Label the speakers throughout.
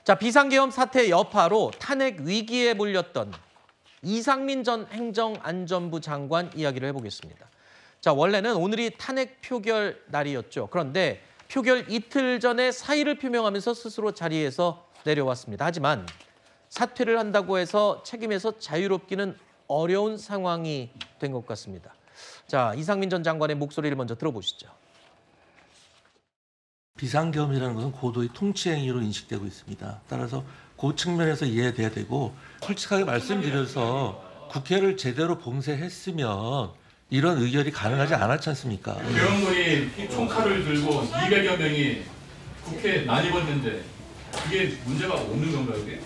Speaker 1: 자, 비상계엄 사태 여파로 탄핵 위기에 몰렸던 이상민 전 행정안전부 장관 이야기를 해보겠습니다. 자, 원래는 오늘이 탄핵 표결 날이었죠. 그런데 표결 이틀 전에 사의를 표명하면서 스스로 자리에서 내려왔습니다. 하지만 사퇴를 한다고 해서 책임에서 자유롭기는 어려운 상황이 된 것 같습니다. 자, 이상민 전 장관의 목소리를 먼저 들어보시죠.
Speaker 2: 비상계엄이라는 것은 고도의 통치행위로 인식되고 있습니다. 따라서 그 측면에서 이해돼야 되고, 솔직하게 말씀드려서 국회를 제대로 봉쇄했으면 이런 의결이 가능하지 않았지 않습니까?
Speaker 3: 계엄군이 총칼을 들고 200여 명이 국회에 난입었는데 이게 문제가 없는 건가요, 이게?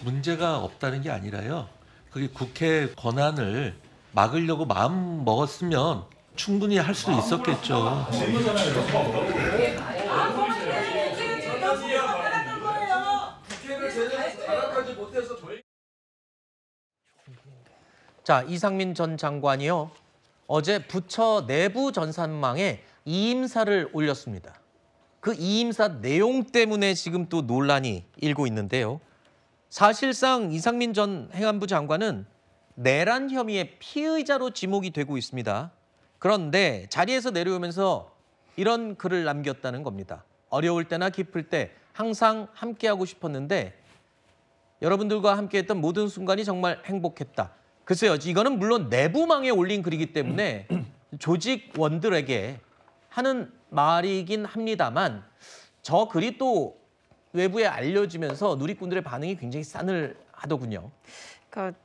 Speaker 2: 문제가 없다는 게 아니라요. 그게 국회 권한을 막으려고 마음 먹었으면 충분히 할 수 있었겠죠.
Speaker 1: 자, 이상민 전 장관이요. 어제 부처 내부 전산망에 이임사를 올렸습니다. 그 이임사 내용 때문에 지금 또 논란이 일고 있는데요. 사실상 이상민 전 행안부 장관은 내란 혐의의 피의자로 지목이 되고 있습니다. 그런데 자리에서 내려오면서 이런 글을 남겼다는 겁니다. 어려울 때나 기쁠 때 항상 함께하고 싶었는데 여러분들과 함께했던 모든 순간이 정말 행복했다. 글쎄요, 이거는 물론 내부망에 올린 글이기 때문에 조직원들에게 하는 말이긴 합니다만 저 글이 또 외부에 알려지면서 누리꾼들의 반응이 굉장히 싸늘하더군요.
Speaker 4: 그러니까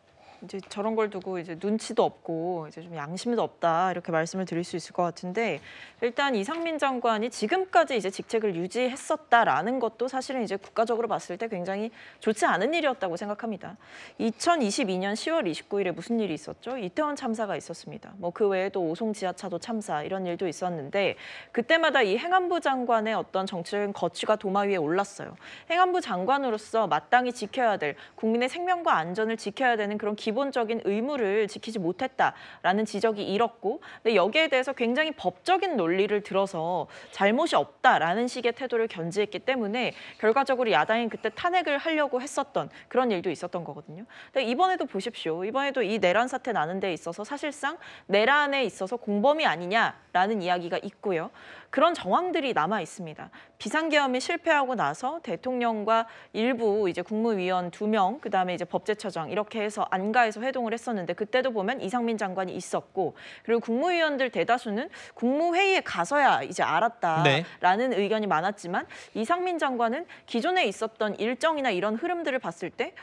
Speaker 4: 이제 저런 걸 두고 이제 눈치도 없고 이제 좀 양심도 없다 이렇게 말씀을 드릴 수 있을 것 같은데, 일단 이상민 장관이 지금까지 이제 직책을 유지했었다라는 것도 사실은 이제 국가적으로 봤을 때 굉장히 좋지 않은 일이었다고 생각합니다. 2022년 10월 29일에 무슨 일이 있었죠? 이태원 참사가 있었습니다. 뭐 그 외에도 오송 지하차도 참사 이런 일도 있었는데 그때마다 이 행안부 장관의 어떤 정치적인 거취가 도마 위에 올랐어요. 행안부 장관으로서 마땅히 지켜야 될 국민의 생명과 안전을 지켜야 되는 그런 기본적인 의무를 지키지 못했다라는 지적이 일었고, 근데 여기에 대해서 굉장히 법적인 논리를 들어서 잘못이 없다라는 식의 태도를 견지했기 때문에 결과적으로 야당이 그때 탄핵을 하려고 했었던 그런 일도 있었던 거거든요. 근데 이번에도 보십시오. 이번에도 이 내란 사태 나는 데 있어서 사실상 내란에 있어서 공범이 아니냐라는 이야기가 있고요. 그런 정황들이 남아 있습니다. 비상계엄이 실패하고 나서 대통령과 일부 이제 국무위원 2명, 그다음에 이제 법제처장 이렇게 해서 안가에서 회동을 했었는데 그때도 보면 이상민 장관이 있었고, 그리고 국무위원들 대다수는 국무회의에 가서야 이제 알았다라는 네. 의견이 많았지만 이상민 장관은 기존에 있었던 일정이나 이런 흐름들을 봤을 때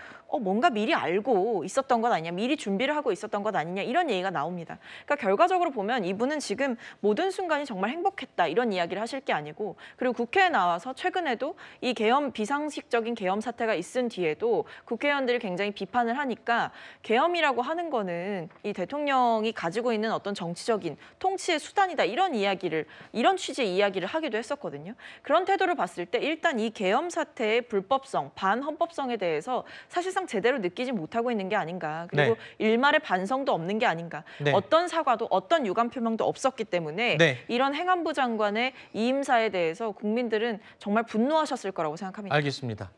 Speaker 4: 뭔가 미리 알고 있었던 것 아니냐, 미리 준비를 하고 있었던 것 아니냐 이런 얘기가 나옵니다. 그러니까 결과적으로 보면 이분은 지금 모든 순간이 정말 행복했다 이런 이야기를 하실 게 아니고, 그리고 국회에 나와서 최근에도 이 계엄 비상식적인 계엄 사태가 있은 뒤에도 국회의원들이 굉장히 비판을 하니까 계엄이라고 하는 거는 이 대통령이 가지고 있는 어떤 정치적인 통치의 수단이다 이런 취지의 이야기를 하기도 했었거든요. 그런 태도를 봤을 때 일단 이 계엄 사태의 불법성, 반헌법성에 대해서 사실상 제대로 느끼지 못하고 있는 게 아닌가. 그리고 네. 일말의 반성도 없는 게 아닌가. 네. 어떤 사과도 어떤 유감 표명도 없었기 때문에 네. 이런 행안부 장관의 이임사에 대해서 국민들은 정말 분노하셨을 거라고 생각합니다.
Speaker 1: 알겠습니다.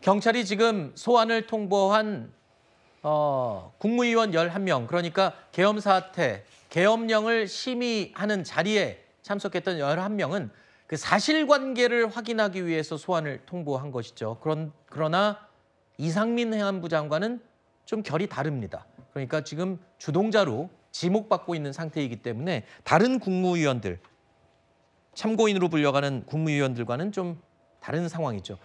Speaker 1: 경찰이 지금 소환을 통보한 국무위원 11명, 그러니까 계엄 사태, 계엄령을 심의하는 자리에 참석했던 11명은 그 사실관계를 확인하기 위해서 소환을 통보한 것이죠. 그러나 이상민 행안부 장관은 좀 결이 다릅니다. 그러니까 지금 주동자로 지목받고 있는 상태이기 때문에 다른 국무위원들, 참고인으로 불려가는 국무위원들과는 좀 다른 상황이죠.